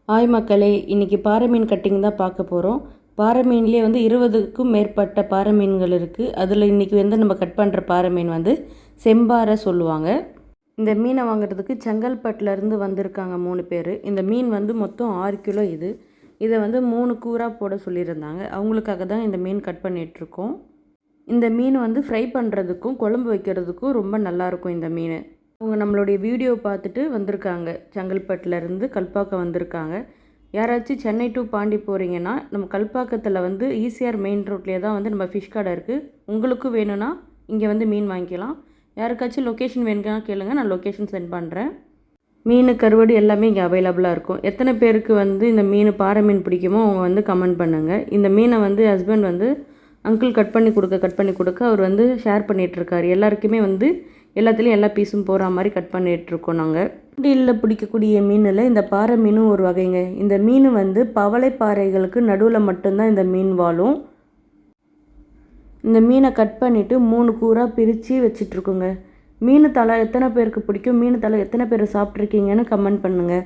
Hi மக்களே, இன்றைக்கி பாறை மீன் கட்டிங் தான் பார்க்க போகிறோம். பாறை மீன்லேயே வந்து 20க்கும் மேற்பட்ட பாறை மீன்கள் இருக்குது. அதில் இன்றைக்கி வந்து நம்ம கட் பண்ணுற பாறை மீன் வந்து செம்பாறை சொல்லுவாங்க. இந்த மீனை வாங்குறதுக்கு செங்கல்பட்டுலேருந்து வந்திருக்காங்க 3 பேர். இந்த மீன் வந்து மொத்தம் 6 கிலோ. இதை வந்து 3 கூறாக போட சொல்லியிருந்தாங்க. அவங்களுக்காக தான் இந்த மீன் கட் பண்ணிகிட்ருக்கோம். இந்த மீன் வந்து ஃப்ரை பண்ணுறதுக்கும் குழம்பு வைக்கிறதுக்கும் ரொம்ப நல்லாயிருக்கும். இந்த மீன் அவங்க நம்மளுடைய வீடியோ பார்த்துட்டு வந்திருக்காங்க. செங்கல்பட்டுலேருந்து கல்பாக்கம் வந்திருக்காங்க. யாராச்சும் சென்னை டு பாண்டி போகிறீங்கன்னா நம்ம கல்பாக்கத்தில் வந்து ஈசிஆர் மெயின் ரோட்லேயே தான் வந்து நம்ம ஃபிஷ் கடை இருக்குது. உங்களுக்கும் வேணும்னா இங்கே வந்து மீன் வாங்கிக்கலாம். யாருக்காச்சும் லொக்கேஷன் வேணும்னா கேளுங்க, நான் லொக்கேஷன் சென்ட் பண்ணுறேன். மீன் கருவாடு எல்லாமே இங்கே அவைலபிளாக இருக்கும். எத்தனை பேருக்கு வந்து இந்த மீன் பாறை மீன் பிடிக்குமோ அவங்க வந்து கமெண்ட் பண்ணுங்கள். இந்த மீனை வந்து ஹஸ்பண்ட் வந்து அங்கிள் கட் பண்ணி கொடுக்க அவர் வந்து ஷேர் பண்ணிகிட்ருக்காரு. எல்லாருக்குமே வந்து எல்லாத்துலேயும் எல்லா பீஸும் போகிற மாதிரி கட் பண்ணிகிட்ருக்கோம். நாங்கள் வண்டியில் பிடிக்கக்கூடிய மீனில் இந்த பாறை மீனும் ஒரு வகைங்க. இந்த மீன் வந்து பவளை பாறைகளுக்கு நடுவில் மட்டும்தான் இந்த மீன் வாழும். இந்த மீனை கட் பண்ணிவிட்டு 3 கூறாக பிரித்து வச்சிட்ருக்கோங்க. மீன் தலை எத்தனை பேருக்கு பிடிக்கும், மீன் தலை எத்தனை பேர் சாப்பிட்ருக்கீங்கன்னு கமெண்ட் பண்ணுங்கள்.